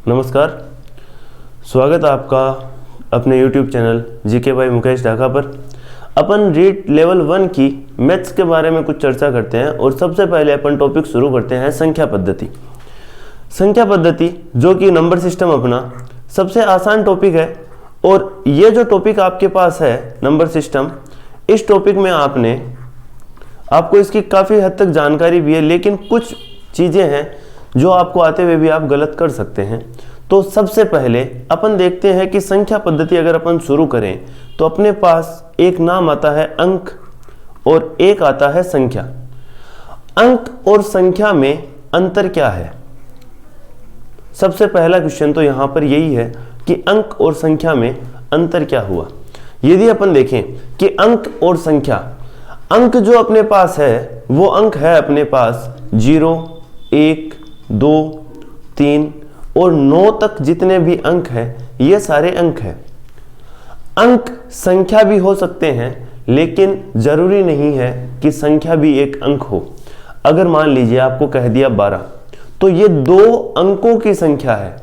नमस्कार, स्वागत है आपका अपने YouTube channel GK by Mukesh Dhaka पर। अपन रीड लेवल 1 की मैथ्स के बारे में कुछ चर्चा करते हैं और सबसे पहले अपन टॉपिक शुरू करते हैं संख्या पद्धति। संख्या पद्धति जो कि नंबर सिस्टम अपना सबसे आसान टॉपिक है और ये जो टॉपिक आपके पास है नंबर सिस्टम, इस टॉपिक में आपको इसकी काफ़ी हद तक जानकारी भी है, लेकिन कुछ चीज़ें हैं जो आपको आते हुए भी आप गलत कर सकते हैं। तो सबसे पहले अपन देखते हैं कि संख्या पद्धति अगर अपन शुरू करें तो अपने पास एक नाम आता है अंक और एक आता है संख्या। अंक और संख्या में अंतर क्या है? सबसे पहला क्वेश्चन तो यहाँ पर यही है कि अंक और संख्या में अंतर क्या हुआ। यदि अपन देखें कि अंक और संख्या, अंक जो अपने पास है वो अंक है अपने पास 0, 1, 2, 3 और 9 तक जितने भी अंक हैं ये सारे अंक हैं। अंक संख्या भी हो सकते हैं, लेकिन जरूरी नहीं है कि संख्या भी एक अंक हो। अगर मान लीजिए आपको कह दिया 12, तो ये 2 अंकों की संख्या है।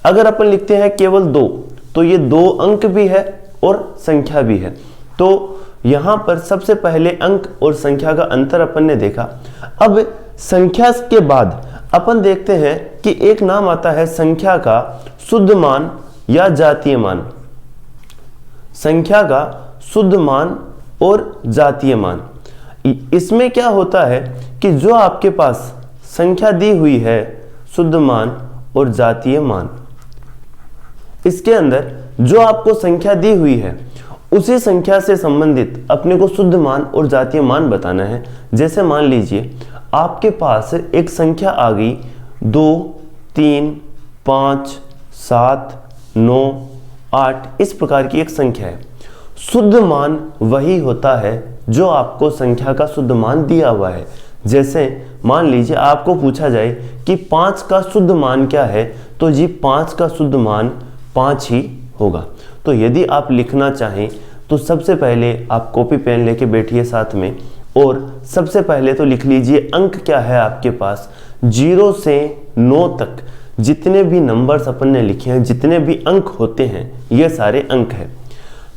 अगर अपन लिखते हैं केवल 2, तो ये 2 अंक भी है और संख्या भी है। तो यहां पर सबसे पहले अंक और संख्या का अंतर अपन ने देखा। अब संख्या के बाद अपन देखते हैं कि एक नाम आता है संख्या का शुद्ध मान या जातीय मान। संख्या का शुद्ध मान और जातीय मान, इसमें क्या होता है कि जो आपके पास संख्या दी हुई है शुद्ध मान और जातीय मान, इसके अंदर जो आपको संख्या दी हुई है उसी संख्या से संबंधित अपने को शुद्ध मान और जातीय मान बताना है। जैसे मान लीजिए आपके पास एक संख्या आ गई 2, 3, 5, 7, 9, 8, इस प्रकार की एक संख्या है। शुद्ध मान वही होता है जो आपको संख्या का शुद्ध मान दिया हुआ है। जैसे मान लीजिए आपको पूछा जाए कि 5 का शुद्ध मान क्या है, तो जी 5 का शुद्ध मान 5 ही होगा। तो यदि आप लिखना चाहें तो सबसे पहले आप कॉपी पेन लेके बैठिए साथ में और सबसे पहले तो लिख लीजिए अंक क्या है आपके पास। 0 से 9 तक जितने भी नंबर्स अपन ने लिखे हैं, जितने भी अंक होते हैं, ये सारे अंक है।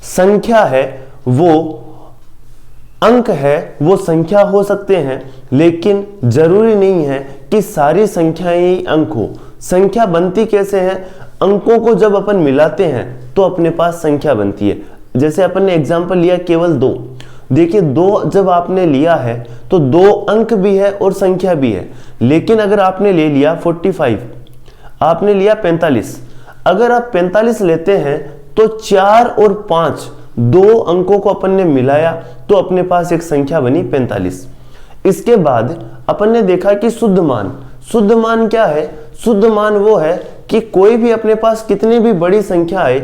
संख्या है वो अंक है, वो संख्या हो सकते हैं, लेकिन जरूरी नहीं है कि सारी संख्याएं ही अंक हो। संख्या बनती कैसे है? अंकों को जब अपन मिलाते हैं तो अपने पास संख्या बनती है। जैसे अपन ने एग्जांपल लिया केवल 2। देखिए 2 जब आपने लिया है तो 2 अंक भी है और संख्या भी है। लेकिन अगर आपने ले लिया 45, आपने लिया 45, अगर आप 45 लेते हैं तो 4 और 5 2 अंकों को अपन ने मिलाया तो अपने पास एक संख्या बनी 45। इसके बाद अपन ने देखा कि शुद्ध मान क्या है? शुद्ध मान वो है कि कोई भी अपने पास कितनी भी बड़ी संख्या आए,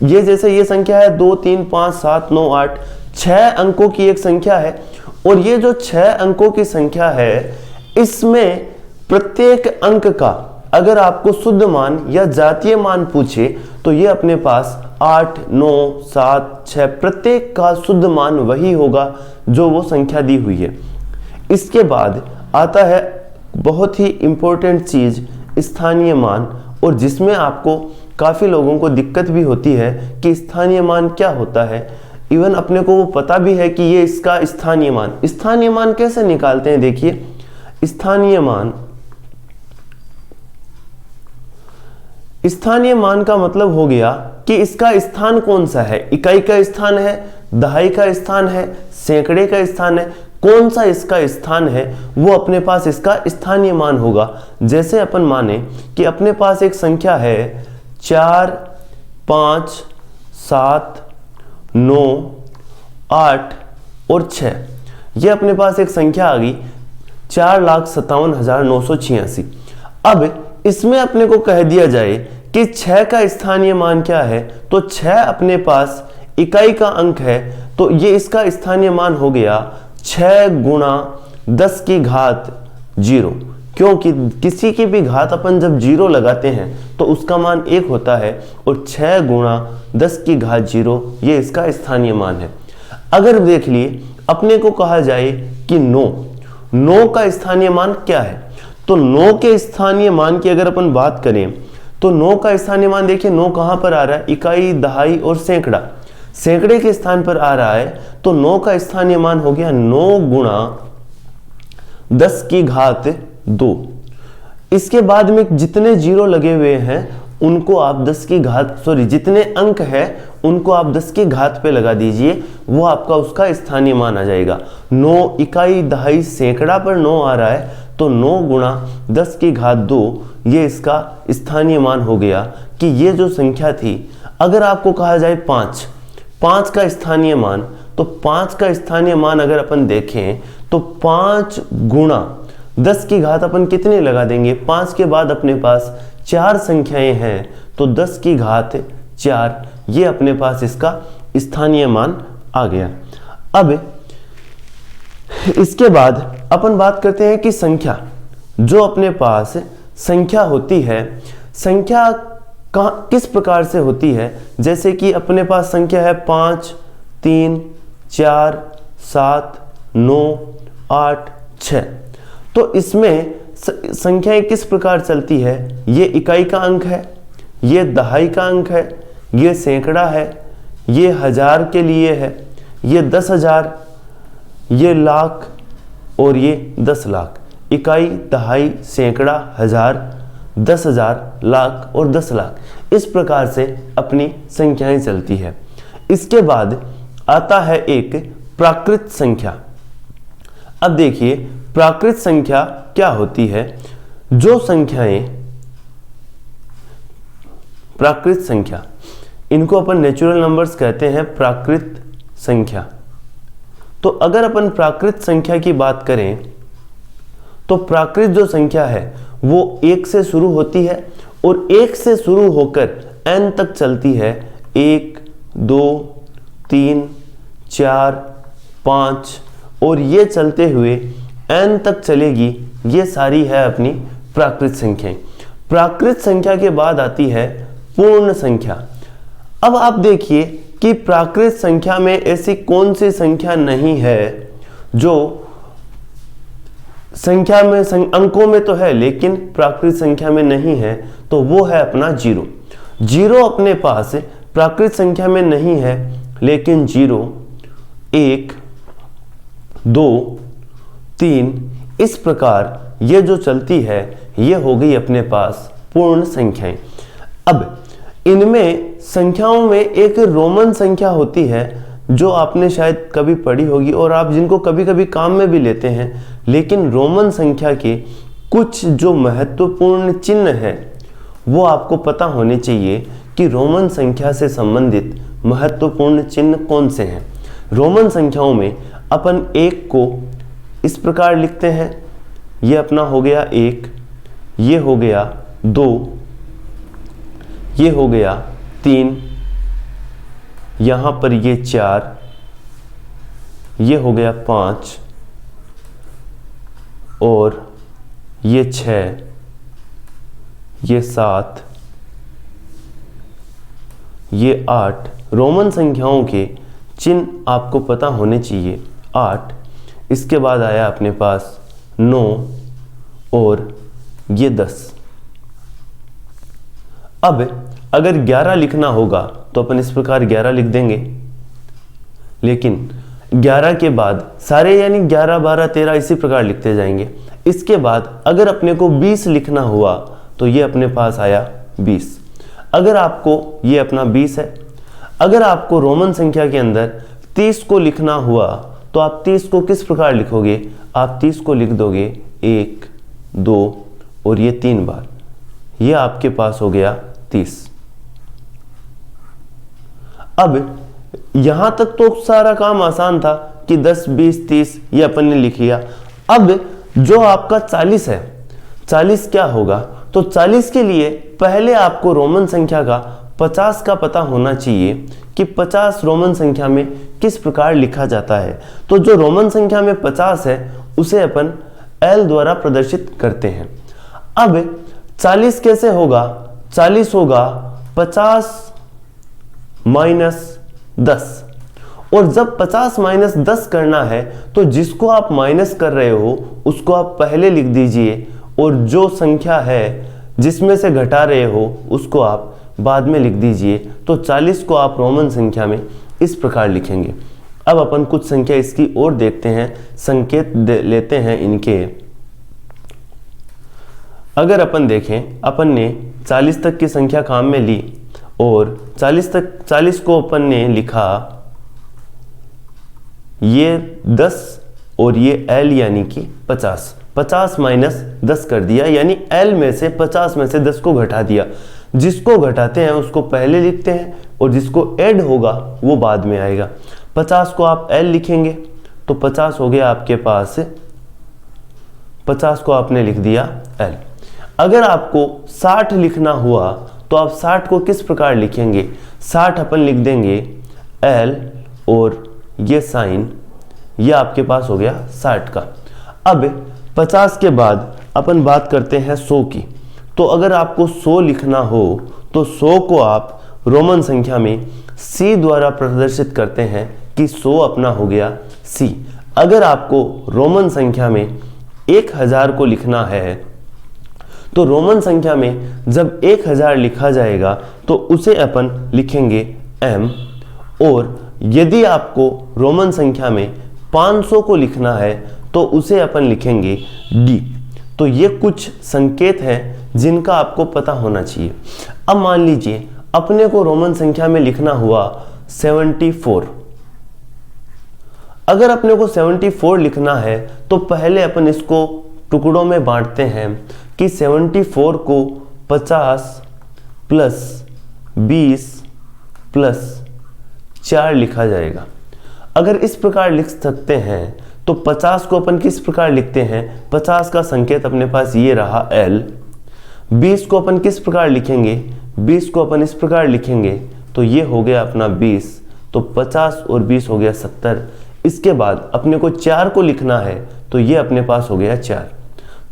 ये जैसे ये संख्या है 2, 3, 5, 7, 9, 8, 6 अंकों की एक संख्या है। और ये जो 6 अंकों की संख्या है, इसमें प्रत्येक अंक का अगर आपको शुद्ध मान या जातीय मान पूछे तो ये अपने पास 8, 9, 7, 6 प्रत्येक का शुद्ध मान वही होगा जो वो संख्या दी हुई है। इसके बाद आता है बहुत ही इंपॉर्टेंट चीज, स्थानीय मान, और जिसमें आपको काफी लोगों को दिक्कत भी होती है कि स्थानीय मान क्या होता है। इवन अपने को वो पता भी है कि ये इसका स्थानीय मान कैसे निकालते हैं। देखिए स्थानीय मान का मतलब हो गया कि इसका स्थान कौन सा है। इकाई का स्थान है, दहाई का स्थान है, सैकड़े का स्थान है, कौन सा इसका स्थान है वो अपने पास इसका स्थानीय मान होगा। जैसे अपन माने कि अपने पास एक संख्या है 4, 5, 7, 9, 8 और 6। ये अपने पास एक संख्या आ गई 4,57,986। अब इसमें अपने को कह दिया जाए कि 6 का स्थानीय मान क्या है, तो 6 अपने पास इकाई का अंक है, तो ये इसका स्थानीय मान हो गया 6 गुणा 10 की घात 0। क्योंकि किसी की भी घात अपन जब 0 लगाते हैं तो उसका मान 1 होता है, और 6 गुणा 10 की घात 0 ये इसका स्थानीय मान है। अगर देख लिए अपने को कहा जाए कि 9 का स्थानीय मान क्या है, तो 9 के स्थानीय मान की अगर अपन बात करें तो 9 का स्थानीय मान देखिए 9 कहां पर आ रहा है, इकाई, दहाई और सैकड़ा, सैकड़े के स्थान पर आ रहा है। तो 9 का स्थानीय मान हो गया 9 गुणा 10 की घात 2। इसके बाद में जितने जीरो लगे हुए हैं उनको आप 10 की घात जितने अंक है उनको आप 10 की घात पे लगा दीजिए, वो आपका उसका स्थानीय मान आ जाएगा। 9 इकाई, दहाई, सैकड़ा पर 9 आ रहा है, तो 9 गुणा 10 की घात 2 ये इसका स्थानीय मान हो गया कि ये जो संख्या थी, अगर आपको कहा जाए 5 का स्थानीय मान, तो 5 का स्थानीय मान अगर अपन देखें तो 5 गुणा 10 की घात अपन कितने लगा देंगे, 5 के बाद अपने पास 4 संख्याएं हैं, तो 10 की घात 4 ये अपने पास इसका स्थानीय मान आ गया। अब इसके बाद अपन बात करते हैं कि संख्या, जो अपने पास संख्या होती है, संख्या किस प्रकार से होती है। जैसे कि अपने पास संख्या है 5, 3, 4, 7, 9, 8, 6। तो इसमें संख्याएं किस प्रकार चलती है, ये इकाई का अंक है, ये दहाई का अंक है, ये सैकड़ा है, ये हजार के लिए है, ये 10,000, ये लाख और ये 10 लाख। इकाई, दहाई, सैकड़ा, हजार, 10,000, लाख और 10 लाख, इस प्रकार से अपनी संख्याएं चलती है। इसके बाद आता है एक प्राकृत संख्या। अब देखिए प्राकृत संख्या क्या होती है। जो संख्याएं प्राकृत संख्या, इनको अपन नेचुरल नंबर्स कहते हैं, प्राकृत संख्या। तो अगर अपन प्राकृत संख्या की बात करें तो प्राकृत जो संख्या है वो 1 से शुरू होती है और 1 से शुरू होकर n तक चलती है। 1, 2, 3, 4, 5 और ये चलते हुए n तक चलेगी। ये सारी है अपनी प्राकृत संख्याएं। प्राकृत संख्या के बाद आती है पूर्ण संख्या। अब आप देखिए कि प्राकृत संख्या में ऐसी कौन सी संख्या नहीं है जो संख्या में अंकों में तो है लेकिन प्राकृत संख्या में नहीं है, तो वो है अपना 0। 0 अपने पास प्राकृत संख्या में नहीं है, लेकिन 0, 1, 2, 3 इस प्रकार ये जो चलती है ये हो गई अपने पास पूर्ण संख्याएं। अब इनमें संख्याओं में एक रोमन संख्या होती है जो आपने शायद कभी पढ़ी होगी और आप जिनको कभी कभी काम में भी लेते हैं, लेकिन रोमन संख्या के कुछ जो महत्वपूर्ण चिन्ह हैं वो आपको पता होने चाहिए कि रोमन संख्या से संबंधित महत्वपूर्ण चिन्ह कौन से हैं। रोमन संख्याओं में अपन 1 को इस प्रकार लिखते हैं, ये अपना हो गया 1, ये हो गया 2, ये हो गया 3, यहाँ पर ये 4, ये हो गया 5 और ये 6, ये 7, ये 8। रोमन संख्याओं के चिन्ह आपको पता होने चाहिए। 8, इसके बाद आया अपने पास 9 और ये 10। अब अगर 11 लिखना होगा तो अपन इस प्रकार 11 लिख देंगे, लेकिन 11 के बाद सारे यानी 11, 12, 13 इसी प्रकार लिखते जाएंगे। इसके बाद अगर अपने को 20 लिखना हुआ तो ये अपने पास आया 20। अगर आपको ये अपना 20 है, अगर आपको रोमन संख्या के अंदर 30 को लिखना हुआ तो आप 30 को किस प्रकार लिखोगे, आप 30 को लिख दोगे 1, 2 और ये 3 बार, ये आपके पास हो गया 30। अब यहां तक तो सारा काम आसान था कि 10, 20, 30 ये अपन ने लिख लिया। अब जो आपका 40 है, 40 क्या होगा, तो 40 के लिए पहले आपको रोमन संख्या का 50 का पता होना चाहिए कि 50 रोमन संख्या में किस प्रकार लिखा जाता है। तो जो रोमन संख्या में 50 है उसे अपन L द्वारा प्रदर्शित करते हैं। अब 40 कैसे होगा, 40 होगा 50 माइनस 10, और जब 50 माइनस 10 करना है तो जिसको आप माइनस कर रहे हो उसको आप पहले लिख दीजिए, और जो संख्या है जिसमें से घटा रहे हो उसको आप बाद में लिख दीजिए। तो 40 को आप रोमन संख्या में इस प्रकार लिखेंगे। अब अपन कुछ संख्या इसकी ओर देखते हैं, संकेत लेते हैं इनके। अगर अपन देखें, अपन ने 40 तक की संख्या काम में ली और 40 को अपन ने लिखा ये 10 और ये L यानी कि 50 माइनस 10 कर दिया, यानी L में से 50 में से 10 को घटा दिया। जिसको घटाते हैं उसको पहले लिखते हैं और जिसको ऐड होगा वो बाद में आएगा। 50 को आप L लिखेंगे तो 50 हो गया आपके पास, 50 को आपने लिख दिया L। अगर आपको 60 लिखना हुआ तो आप 60 को किस प्रकार लिखेंगे? 60 अपन लिख देंगे L और ये साइन, ये आपके पास हो गया 60 का। अब 50 के बाद अपन बात करते हैं 100 की। तो अगर आपको 100 लिखना हो तो 100 को आप रोमन संख्या में C द्वारा प्रदर्शित करते हैं कि 100 अपना हो गया C। अगर आपको रोमन संख्या में 1000 को लिखना है तो रोमन संख्या में जब 1000 लिखा जाएगा तो उसे अपन लिखेंगे M, और यदि आपको रोमन संख्या में 500 को लिखना है तो उसे अपन लिखेंगे D। तो ये कुछ संकेत हैं जिनका आपको पता होना चाहिए। अब मान लीजिए अपने को रोमन संख्या में लिखना हुआ 74। अगर अपने को 74 लिखना है तो पहले अपन इसको टुकड़ों में बांटते हैं कि 74 को 50 प्लस 20 प्लस 4 लिखा जाएगा। अगर इस प्रकार लिख सकते हैं तो 50 को अपन किस प्रकार लिखते हैं? 50 का संकेत अपने पास ये रहा L। 20 को अपन किस प्रकार लिखेंगे? 20 को अपन इस प्रकार लिखेंगे तो ये हो गया अपना 20, तो 50 और 20 हो गया 70। इसके बाद अपने को 4 को लिखना है तो ये अपने पास हो गया 4।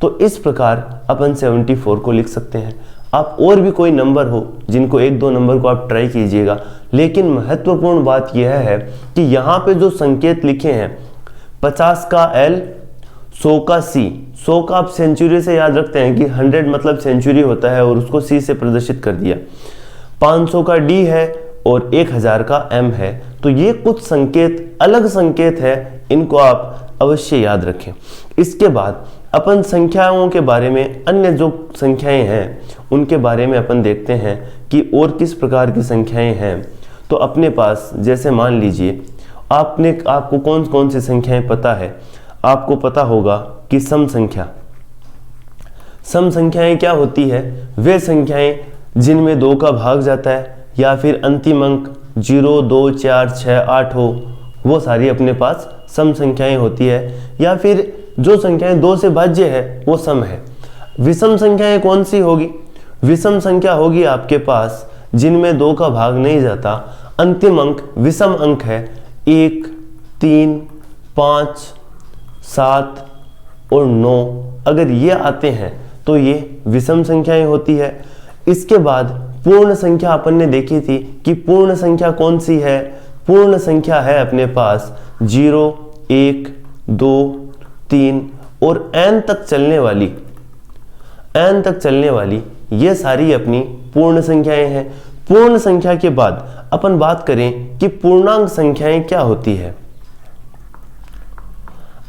तो इस प्रकार अपन 74 को लिख सकते हैं। आप और भी कोई नंबर हो जिनको 1-2 नंबर को आप ट्राई कीजिएगा, लेकिन महत्वपूर्ण बात यह है कि यहाँ पे जो संकेत लिखे हैं 50 का L, 100 का C। 100 का आप सेंचुरी से याद रखते हैं कि 100 मतलब सेंचुरी होता है और उसको C से प्रदर्शित कर दिया। 500 का D है और 1000 का M है। तो ये कुछ संकेत अलग संकेत है, इनको आप अवश्य याद रखें। इसके बाद अपन संख्याओं के बारे में, अन्य जो संख्याएं हैं उनके बारे में अपन देखते हैं कि और किस प्रकार की संख्याएं हैं। तो अपने पास जैसे मान लीजिए आपको कौन कौन सी संख्याएं पता है। आपको पता होगा कि सम संख्याएं क्या होती है? वे संख्याएं जिनमें 2 का भाग जाता है या फिर अंतिम अंक 0, 2, 4, 6, 8 हो, वो सारी अपने पास सम संख्याएं होती है। या फिर जो संख्याएं 2 से भाज्य है वो सम है। विषम संख्याएं कौन सी होगी? विषम संख्या होगी आपके पास जिनमें 2 का भाग नहीं जाता, अंतिम अंक विषम अंक है 1, 3, 5, 7 और 9। अगर ये आते हैं तो ये विषम संख्याएं होती है। इसके बाद पूर्ण संख्या अपन ने देखी थी कि पूर्ण संख्या कौन सी है? पूर्ण संख्या है अपने पास 0, 1, 2, 3 और n तक चलने वाली ये सारी अपनी पूर्ण संख्याएं हैं। पूर्ण संख्या के बाद अपन बात करें कि पूर्णांक संख्याएं क्या होती है।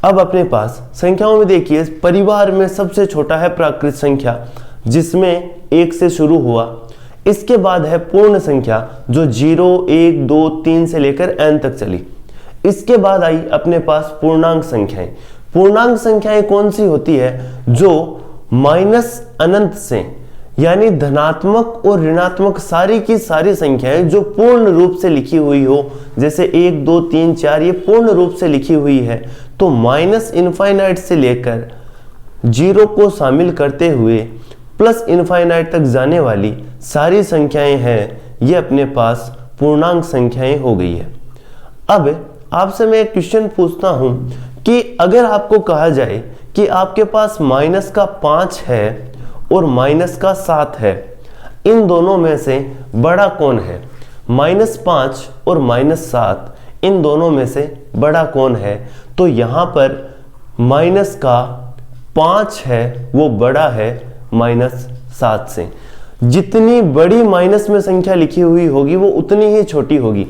अब अपने पास संख्याओं में देखिए, परिवार में सबसे छोटा है प्राकृत संख्या जिसमें 1 से शुरू हुआ। इसके बाद है पूर्ण संख्या जो 0, 1, 2, 3 से लेकर n तक चली। इसके बाद आई अपने पास पूर्णांक संख्याएं। पूर्णांक संख्याएं कौन सी होती है? जो माइनस अनंत से, यानी धनात्मक और ऋणात्मक सारी की सारी संख्याएं जो पूर्ण रूप से लिखी हुई हो, जैसे 1, 2, 3, 4 ये पूर्ण रूप से लिखी हुई है। तो माइनस इनफाइनाइट से लेकर 0 को शामिल करते हुए प्लस इनफाइनाइट तक जाने वाली सारी संख्याएं हैं, ये अपने पास पूर्णांक संख्याएं हो गई है। अब आपसे मैं एक क्वेश्चन पूछता हूं कि अगर आपको कहा जाए कि आपके पास माइनस का 5 है और माइनस का 7 है, इन दोनों में से बड़ा कौन है? -5 और -7 इन दोनों में से बड़ा कौन है? तो यहाँ पर माइनस का 5 है वो बड़ा है -7 से। जितनी बड़ी माइनस में संख्या लिखी हुई होगी वो उतनी ही छोटी होगी।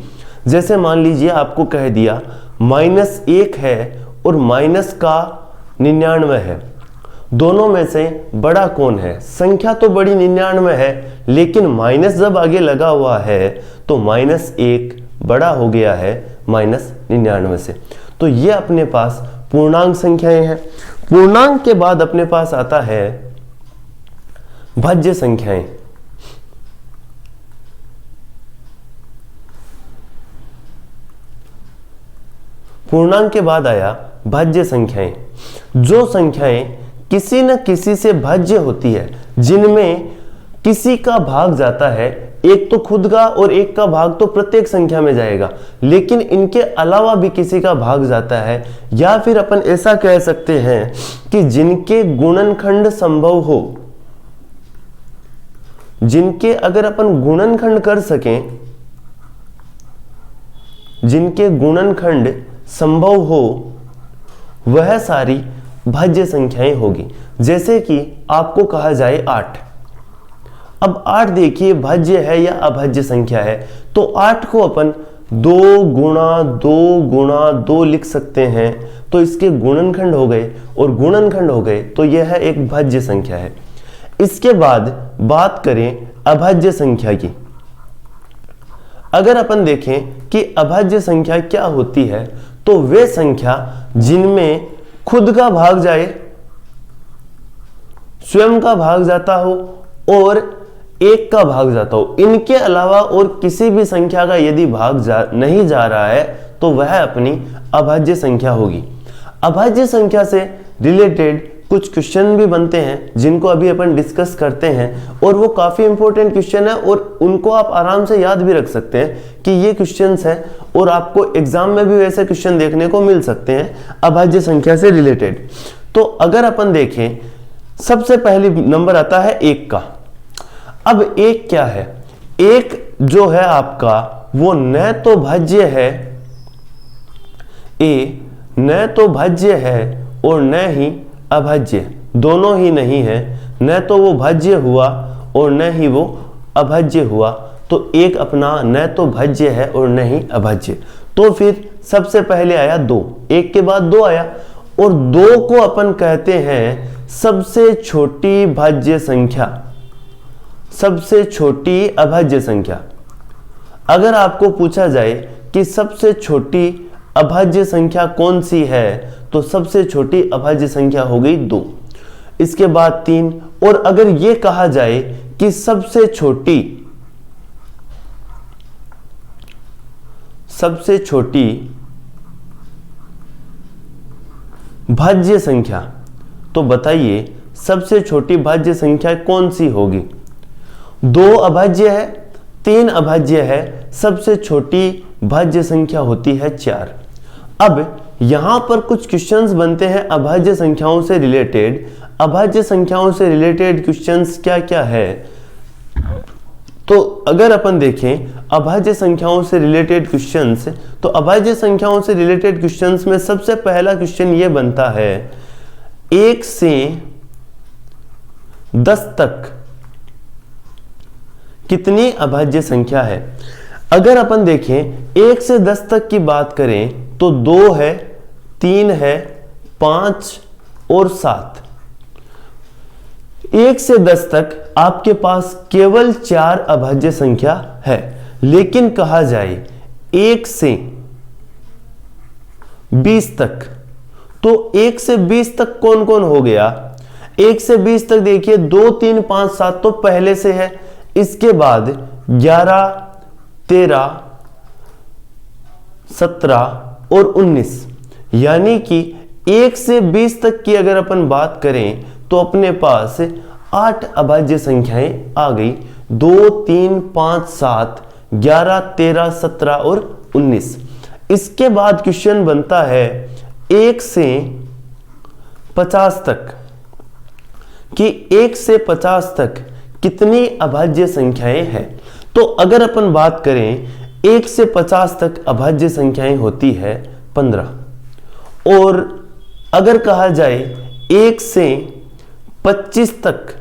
जैसे मान लीजिए आपको कह दिया -1 है और माइनस का 99 है, दोनों में से बड़ा कौन है? संख्या तो बड़ी 99 है, लेकिन माइनस जब आगे लगा हुआ है तो -1 बड़ा हो गया है -99 से। तो ये अपने पास पूर्णांक संख्याएं हैं। पूर्णांक के बाद अपने पास आता है भाज्य संख्याएं। पूर्णांक के बाद आया भाज्य संख्याएं। जो संख्याएं किसी न किसी से भाज्य होती है, जिनमें किसी का भाग जाता है, एक तो खुद का और एक का भाग तो प्रत्येक संख्या में जाएगा, लेकिन इनके अलावा भी किसी का भाग जाता है, या फिर अपन ऐसा कह सकते हैं कि जिनके गुणनखंड संभव हो, जिनके अगर अपन गुणनखंड कर सकें, जिनके गुणनखंड संभव हो, वह सारी भाज्य संख्याएं होगी। जैसे कि आपको कहा जाए 8। अब 8 देखिए भाज्य है या अभाज्य संख्या है, तो 8 को अपन 2 गुणा 2 गुणा 2 लिख सकते हैं, तो इसके गुणनखंड हो गए और गुणनखंड हो गए तो यह एक भाज्य संख्या है। इसके बाद बात करें अभाज्य संख्या की। अगर अपन देखें कि अभाज्य संख्या क्या होती है, तो वे संख्या जिनमें खुद का भाग जाए, स्वयं का भाग जाता हो और एक का भाग जाता हो, इनके अलावा और किसी भी संख्या का यदि भाग नहीं जा रहा है तो वह अपनी अभाज्य संख्या होगी। अभाज्य संख्या से रिलेटेड कुछ क्वेश्चन भी बनते हैं जिनको अभी अपन डिस्कस करते हैं, और वो काफ़ी इंपॉर्टेंट क्वेश्चन है और उनको आप आराम से याद भी रख सकते हैं कि ये क्वेश्चंस हैं, और आपको एग्जाम में भी वैसे क्वेश्चन देखने को मिल सकते हैं अभाज्य संख्या से रिलेटेड। तो अगर अपन देखें, सबसे पहली नंबर आता है 1 का। अब 1 क्या है? 1 जो है आपका वो न तो भाज्य है, न तो भाज्य है और न ही अभाज्य, दोनों ही नहीं है। न तो वो भाज्य हुआ और न ही वो अभाज्य हुआ, तो 1 अपना न तो भाज्य है और न ही अभाज्य। तो फिर सबसे पहले आया 2, 1 के बाद 2 आया, और 2 को अपन कहते हैं सबसे छोटी भाज्य संख्या, सबसे छोटी अभाज्य संख्या। अगर आपको पूछा जाए कि सबसे छोटी अभाज्य संख्या कौन सी है, तो सबसे छोटी अभाज्य संख्या हो गई 2। इसके बाद 3, और अगर ये कहा जाए कि सबसे छोटी भाज्य संख्या, तो बताइए सबसे छोटी भाज्य संख्या कौन सी होगी? 2 अभाज्य है, 3 अभाज्य है, सबसे छोटी भाज्य संख्या होती है 4। अब यहां पर कुछ क्वेश्चंस बनते हैं अभाज्य संख्याओं से रिलेटेड। अभाज्य संख्याओं से रिलेटेड क्वेश्चंस क्या क्या है? तो अगर अपन देखें अभाज्य संख्याओं से रिलेटेड क्वेश्चंस, तो अभाज्य संख्याओं से रिलेटेड क्वेश्चंस में सबसे पहला क्वेश्चन ये बनता है 1 से 10 तक कितनी अभाज्य संख्या है? अगर अपन देखें 1 से 10 तक की बात करें तो 2 है, 3 है, 5 और 7। 1 से 10 तक आपके पास केवल 4 अभाज्य संख्या है, लेकिन कहा जाए 1 से 20 तक, तो 1 से 20 तक कौन कौन हो गया? 1 से 20 तक देखिए 2, 3, 5, 7 तो पहले से है। इसके बाद 11, 13, 17 और 19, यानी कि 1 से 20 तक की अगर अपन बात करें तो अपने पास 8 अभाज्य संख्याएं आ गई। 2, 3, 5, 7, 11, 13, 17 और 19। इसके बाद क्वेश्चन बनता है 1 से 50 तक कि 1 से 50 तक कितनी अभाज्य संख्याएं हैं। तो अगर अपन बात करें 1 से 50 तक अभाज्य संख्याएं होती है 15, और अगर कहा जाए 1 से 25 तक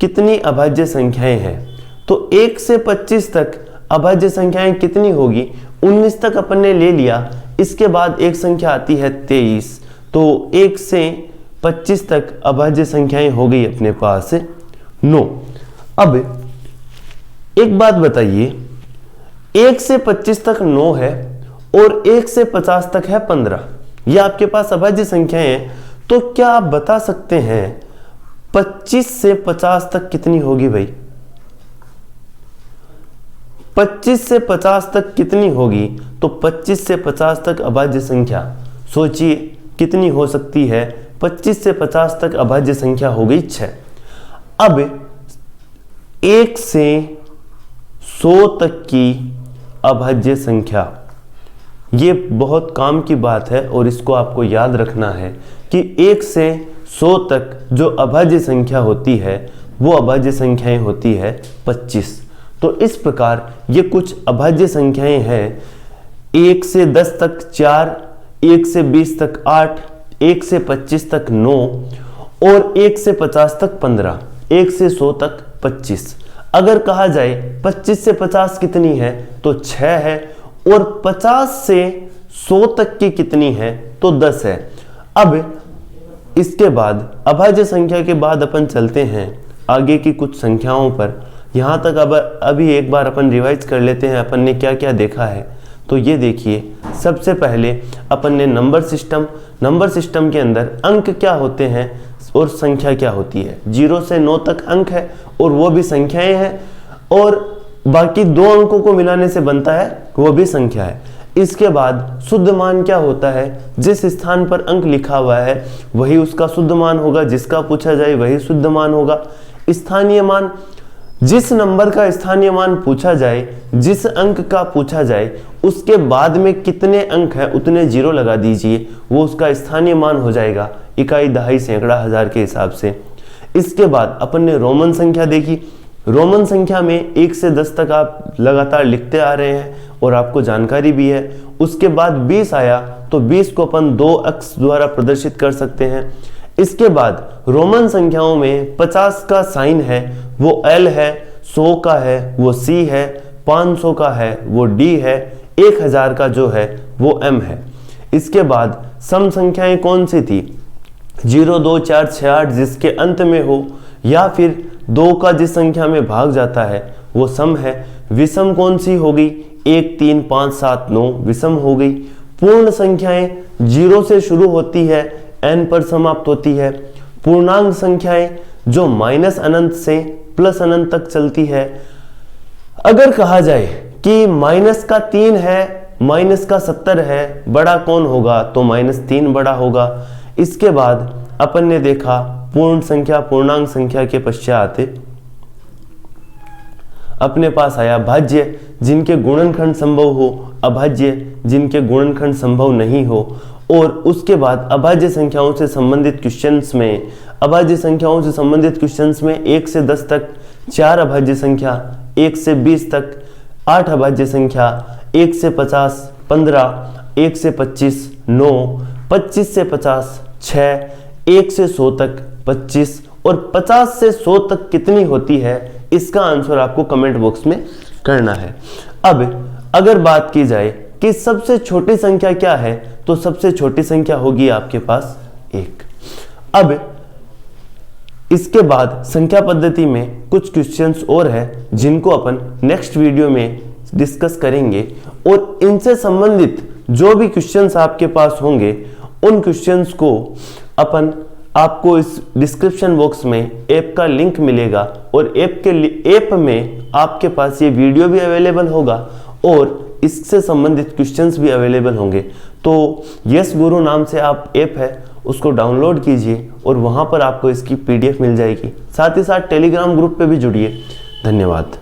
कितनी अभाज्य संख्याएं हैं। तो 1 से 25 तक अभाज्य संख्याएं कितनी होगी, 19 तक अपन ने ले लिया। इसके बाद एक संख्या आती है 23, तो 1 से 25 तक अभाज्य संख्याएं हो गई अपने पास 9। अब एक बात बताइए, 1 से 25 तक 9 है और 1 से 50 तक है 15, ये आपके पास अभाज्य संख्याएं हैं। तो क्या आप बता सकते हैं 25 से 50 तक कितनी होगी भाई? 25 से 50 तक कितनी होगी? तो 25 से 50 तक अभाज्य संख्या सोचिए कितनी हो सकती है। 25 से 50 तक अभाज्य संख्या हो गई 6। अब 1 से 100 तक की अभाज्य संख्या, ये बहुत काम की बात है और इसको आपको याद रखना है कि 1 से 100 तक जो अभाज्य संख्या होती है वो अभाज्य संख्याएं होती है 25। तो इस प्रकार ये कुछ अभाज्य संख्याएं हैं। 1 से 10 तक 4, 1 से 20 तक 8, 1 से 25 तक 9 और 1 से 50 तक 15, 1 से 100 तक 25। अगर कहा जाए 25 से 50 कितनी है तो 6 है, और 50 से 100 तक की कितनी है तो 10 है। अब इसके बाद अभाज्य संख्या के बाद अपन चलते हैं आगे की कुछ संख्याओं पर। यहाँ तक अब अभी एक बार अपन रिवाइज कर लेते हैं अपन ने क्या क्या देखा है। तो ये देखिए, सबसे पहले अपन ने नंबर सिस्टम के अंदर अंक क्या होते हैं और संख्या क्या होती है। 0 से 9 तक अंक है और वो भी संख्याएं हैं, और बाकी 2 अंकों को मिलाने से बनता है वो भी संख्या है। इसके बाद शुद्ध मान क्या होता है, जिस स्थान पर अंक लिखा हुआ है वही उसका शुद्ध मान होगा, जिसका पूछा जाए वही शुद्ध मान होगा। स्थानीय मान, जिस नंबर का स्थानीय मान पूछा जाए, जिस अंक का पूछा जाए उसके बाद में कितने अंक है उतने 0 लगा दीजिए, वो उसका स्थानीय मान हो जाएगा, इकाई, दहाई, सैकड़ा, हजार के हिसाब से। इसके बाद अपन ने रोमन संख्या देखी। रोमन संख्या में 1 से 10 तक आप लगातार लिखते आ रहे हैं और आपको जानकारी भी है। उसके बाद 20 आया तो 20 को अपन 2 अक्ष द्वारा प्रदर्शित कर सकते हैं। इसके बाद रोमन संख्याओं में 50 का साइन है वो L है, 100 का है वो C है, 500 का है वो D है, 1000 का जो है वो M है। इसके बाद सम संख्याएं कौन सी थी? 0, 2, 4, 6, 8 जिसके अंत में हो, या फिर 2 का जिस संख्या में भाग जाता है वो सम है। विषम कौन सी होगी? 1, 3, 5, 7, 9 विषम हो गई। पूर्ण संख्याएं 0 से शुरू होती है, n पर समाप्त होती है। पूर्णांक संख्याएं जो माइनस अनंत से प्लस अनंत तक चलती है। अगर कहा जाए कि माइनस का 3 है, माइनस का 70 है, बड़ा कौन होगा? तो -3 बड़ा होगा। इसके बाद अपन ने देखा पूर्ण संख्या पूर्णांक संख्या के पश्चात अपने पास आया भाज्य, जिनके गुणनखंड संभव हो, अभाज्य जिनके गुणनखंड संभव नहीं हो। और उसके बाद अभाज्य संख्याओं से संबंधित क्वेश्चंस में 1 से 10 तक 4 अभाज्य संख्या, 1 से 20 तक 8 अभाज्य संख्या, 1 से 50 15, 1 से 25 9, 25 से 50 6, 1 से 100 तक 25 और 50 से 100 तक कितनी होती है, इसका आंसर आपको कमेंट बॉक्स में करना है। अब अगर बात की जाए कि सबसे छोटी संख्या क्या है, तो सबसे छोटी संख्या होगी आपके पास 1। अब इसके बाद संख्या पद्धति में कुछ क्वेश्चंस और है जिनको अपन नेक्स्ट वीडियो में डिस्कस करेंगे, और इनसे संबंधित जो भी क्वेश्चंस आपके पास होंगे उन क्वेश्चंस को अपन आपको इस डिस्क्रिप्शन बॉक्स में ऐप का लिंक मिलेगा, और ऐप में आपके पास ये वीडियो भी अवेलेबल होगा और इससे संबंधित क्वेश्चंस भी अवेलेबल होंगे। तो यस गुरु नाम से आप ऐप है उसको डाउनलोड कीजिए और वहाँ पर आपको इसकी PDF मिल जाएगी। साथ ही साथ टेलीग्राम ग्रुप पे भी जुड़िए। धन्यवाद।